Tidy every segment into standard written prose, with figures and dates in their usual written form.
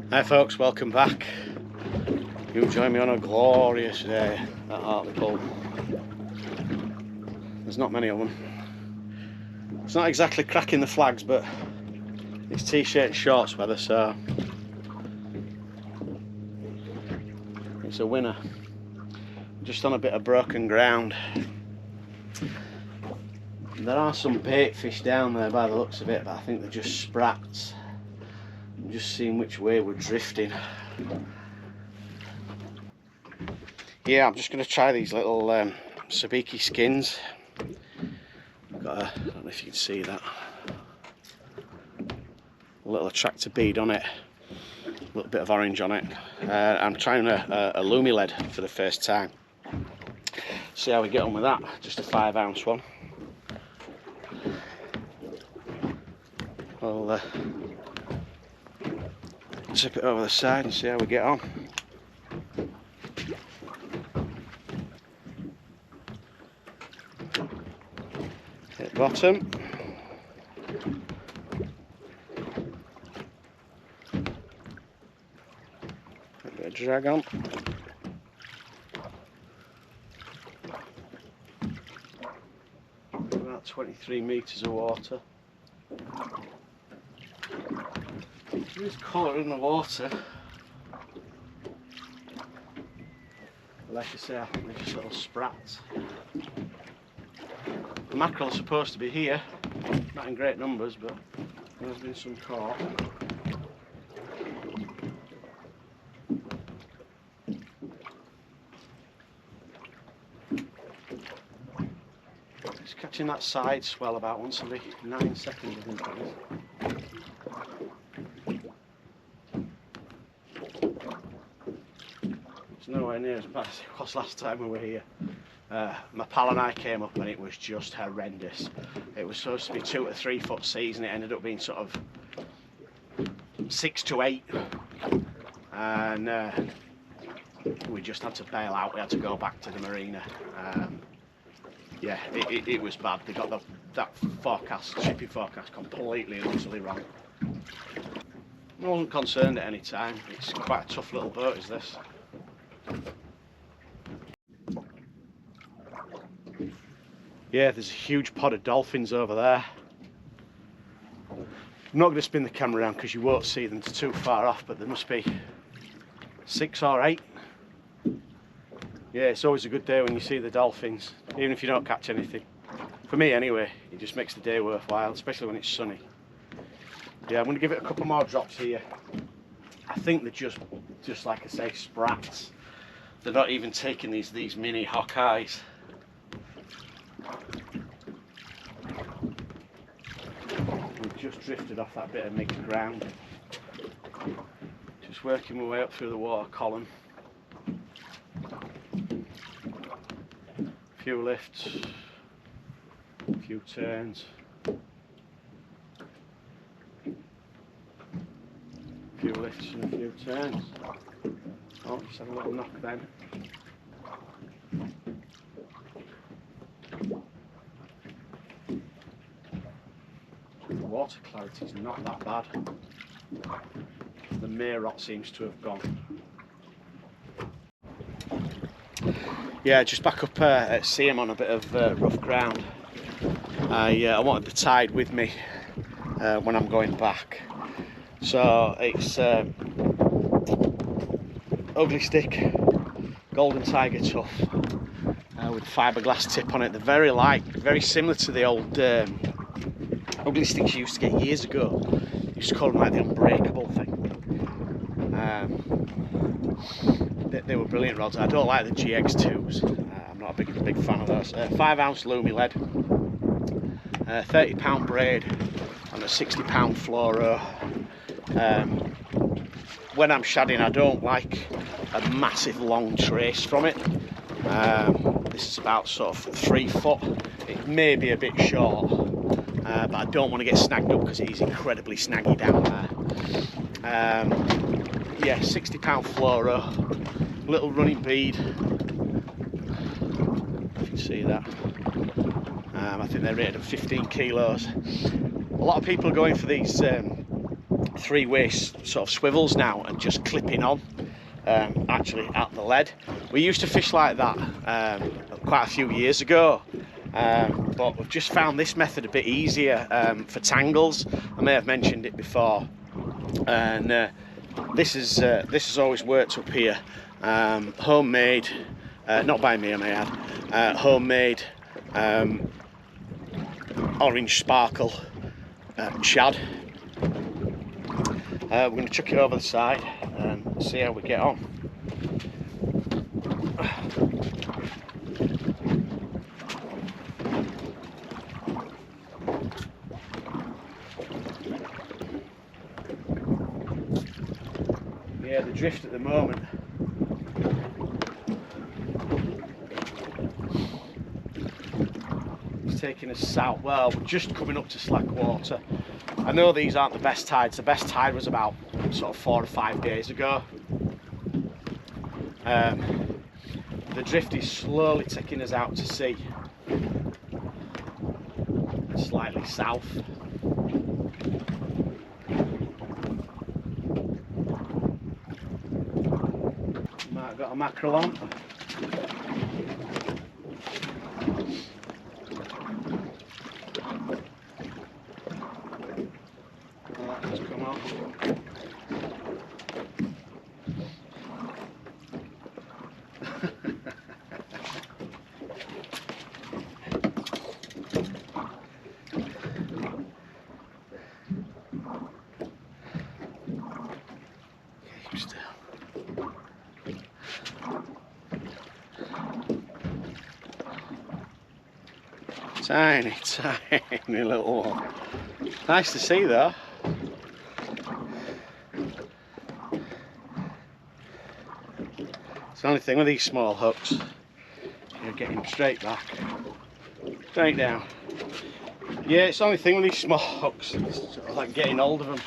Hi folks, welcome back. You join me on a glorious day at Hartlepool. There's not many of them. It's not exactly cracking the flags, but it's t-shirt and shorts weather, so it's a winner. Just on a bit of broken ground. There are some bait fish down there by the looks of it, but I think they're just sprats. I'm just seeing which way we're drifting. Yeah, I'm just going to try these little sabiki skins. I've got I don't know if you can see that. A little attractor bead on it. A little bit of orange on it. I'm trying a lumi lead for the first time. See how we get on with that. Just a 5-ounce one. I'll tip it over the side and see how we get on. Hit bottom. A bit of drag on. About 23 metres of water. There is colour in the water. Like I say, I think they're just little sprats. The mackerel are supposed to be here, not in great numbers, but there's been some caught. Just catching that side swell about once every 9 seconds, I think it is. It's nowhere near as bad as it was last time we were here. My pal and I came up and it was just horrendous. It was supposed to be 2 to 3 foot seas and it ended up being sort of 6 to 8, and we just had to bail out. We had to go back to the marina. Yeah, it was bad. They got that shipping forecast completely and utterly wrong. I wasn't concerned at any time. It's quite a tough little boat, is this. Yeah, there's a huge pod of dolphins over there. I'm not going to spin the camera around because you won't see them, they're too far off, but there must be 6 or 8. Yeah, it's always a good day when you see the dolphins, even if you don't catch anything. For me anyway, it just makes the day worthwhile, especially when it's sunny. Yeah, I'm going to give it a couple more drops here. I think they're just like I say, sprats. They're not even taking these mini Hawkeyes. We've just drifted off that bit of mixed ground. Just working my way up through the water column. A few lifts, a few turns. A few lifts and a few turns. Oh, just had a little knock then. The water clarity is not that bad. The May rot seems to have gone. Yeah, just back up at sea. I'm on a bit of rough ground. I wanted the tide with me when I'm going back. So it's ugly stick, golden tiger tough with fiberglass tip on it. They're very light, very similar to the old ugly sticks you used to get years ago. You used to call them like the unbreakable thing. They were brilliant rods. I don't like the GX2s. I'm not a big fan of those. 5-ounce lumi lead, 30-pound braid, and a 60-pound fluoro. When I'm shadding, I don't like a massive long trace from it. This is about sort of 3 foot. It may be a bit short, but I don't want to get snagged up because it is incredibly snaggy down there. Yeah, 60-pound fluoro, little running bead. You can see that. I think they're rated at 15 kilos. A lot of people are going for these three-way sort of swivels now and just clipping on actually at the lead. We used to fish like that quite a few years ago, but we've just found this method a bit easier for tangles. I may have mentioned it before, and this has always worked up here. Homemade, not by me I may add, homemade orange sparkle shad. We're going to chuck it over the side and see how we get on. Yeah, the drift at the moment is taking us south. Well, we're just coming up to slack water. I know these aren't the best tides. The best tide was about sort of 4 or 5 days ago. The drift is slowly taking us out to sea, slightly south. Might have got a mackerel on. Tiny, tiny little one. Nice to see though. It's the only thing with these small hooks, you're getting straight back, straight down. Yeah, it's the only thing with these small hooks, it's sort of like getting hold of them,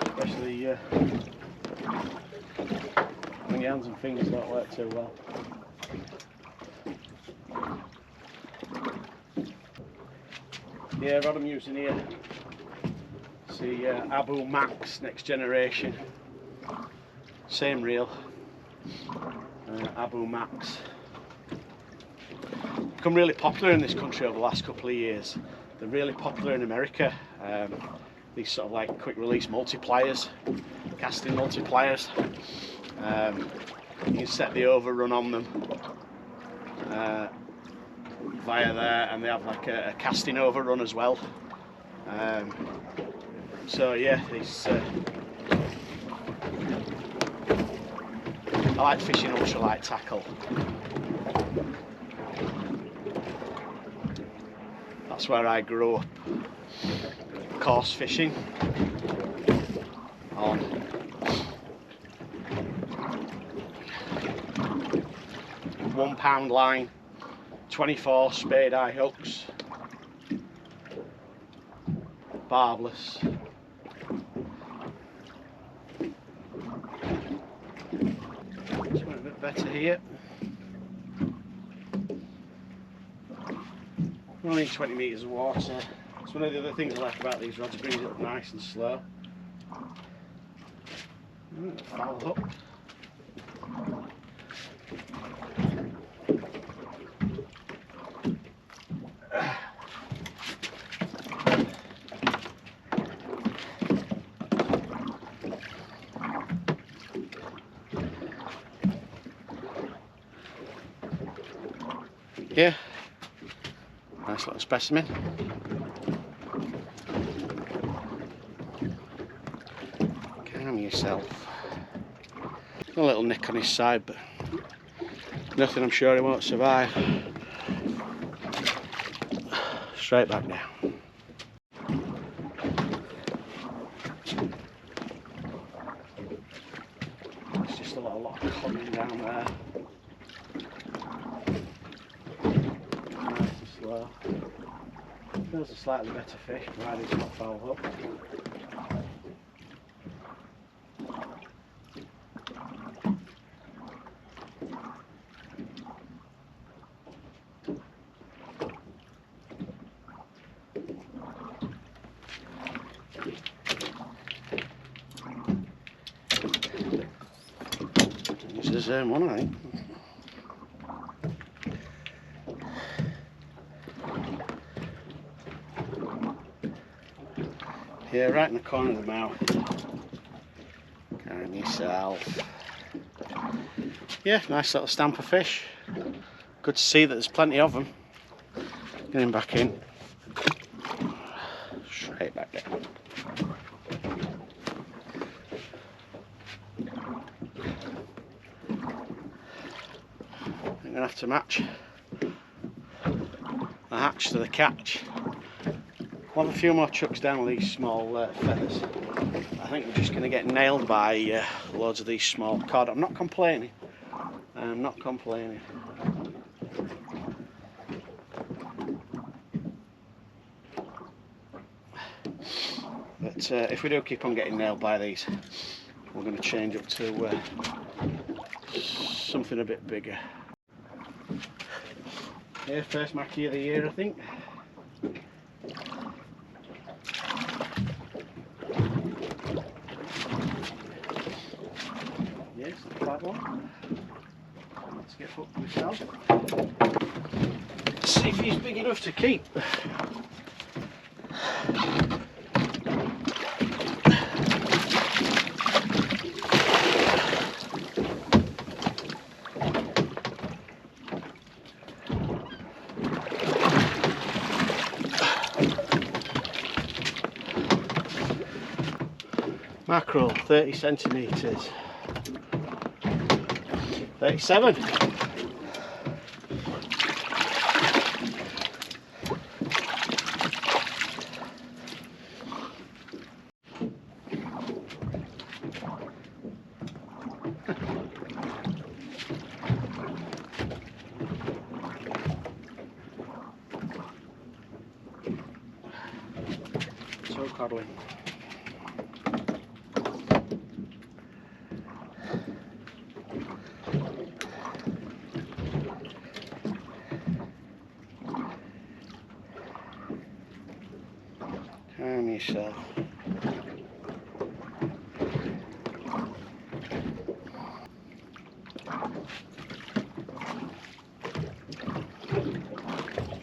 especially when your hands and fingers don't work too well. Yeah, rod I'm using here, it's the Abu Max Next Generation, same reel, Abu Max. Become really popular in this country over the last couple of years. They're really popular in America, these sort of like quick release multipliers, casting multipliers. You can set the overrun on them via there, and they have like a casting overrun as well. So yeah, these I like fishing ultralight tackle. That's where I grew up, coarse fishing on £1 line, 24 spade eye hooks, barbless. Just went a bit better here. We're only in 20 metres of water. It's one of the other things I like about these rods, it brings it up nice and slow. Foul hook. Yeah, nice little specimen. Calm yourself. A little nick on his side, but nothing I'm sure he won't survive. Straight back down. It's just a lot of coddling down there. Slow. Feels a slightly better fish, provided it's not foul hook. the same one, I think. Yeah, right in the corner of the mouth. Carrying yourself. Yeah, nice little stamper fish. Good to see that there's plenty of them. Getting back in. Straight back down. I'm going to have to match the hatch to the catch. We'll have a few more chucks down with these small feathers. I think we're just going to get nailed by loads of these small cod. I'm not complaining. I'm not complaining. But if we do keep on getting nailed by these, we're going to change up to something a bit bigger. Yeah, first mackie of the year, I think. Yes, not a bad one. Let's get hooked myself. See if he's big enough to keep. Mackerel, 30 centimetres. 37. So codling. Calm yourself.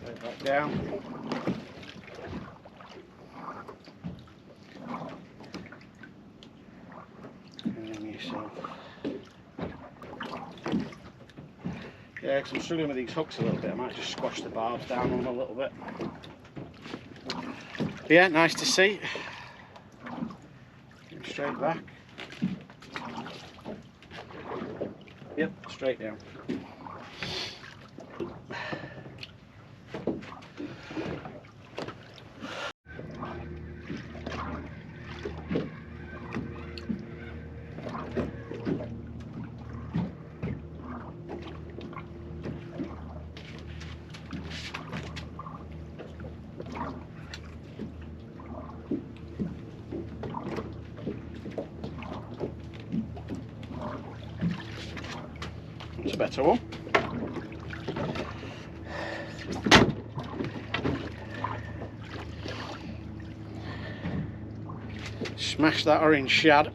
Right back down. Calm yourself. Yeah, because I'm struggling with these hooks a little bit. I might just squash the barbs down on them a little bit. But yeah, nice to see. Straight back. Yep, straight down. It's a better one. Smash that orange shad.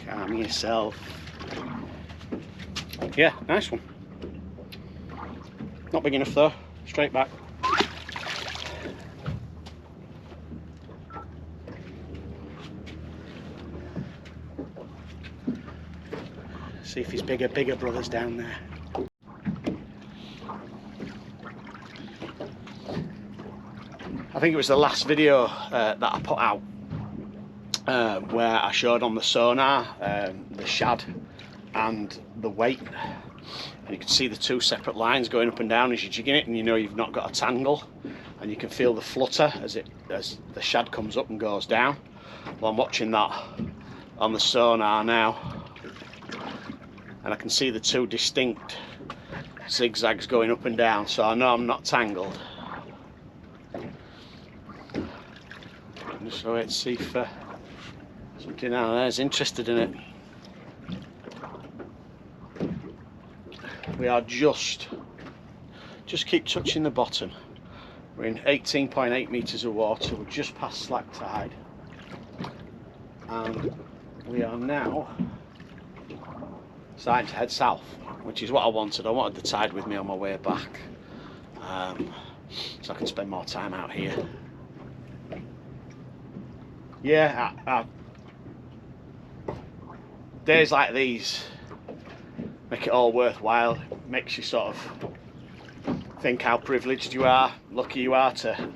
Calm yourself. Yeah, nice one. Not big enough though. Straight back. See if his bigger brother's down there. I think it was the last video that I put out where I showed on the sonar the shad and the weight, and you can see the two separate lines going up and down as you're jigging it, and you know you've not got a tangle, and you can feel the flutter as the shad comes up and goes down. Well, I'm watching that on the sonar now, and I can see the two distinct zigzags going up and down, so I know I'm not tangled. Just so let's see if something out there is interested in it. we are just keep touching the bottom. We're in 18.8 metres of water, we're just past slack tide, and we are now starting to head south, which is what I wanted. I wanted the tide with me on my way back, so I can spend more time out here. Yeah, days like these make it all worthwhile. It makes you sort of think how privileged you are, lucky you are to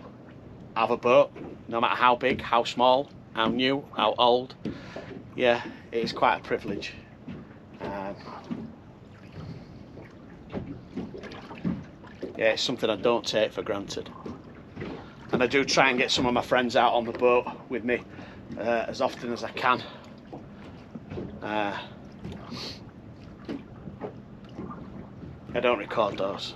have a boat, no matter how big, how small, how new, how old. Yeah, it is quite a privilege. Yeah, it's something I don't take for granted. And I do try and get some of my friends out on the boat with me as often as I can. I don't record those.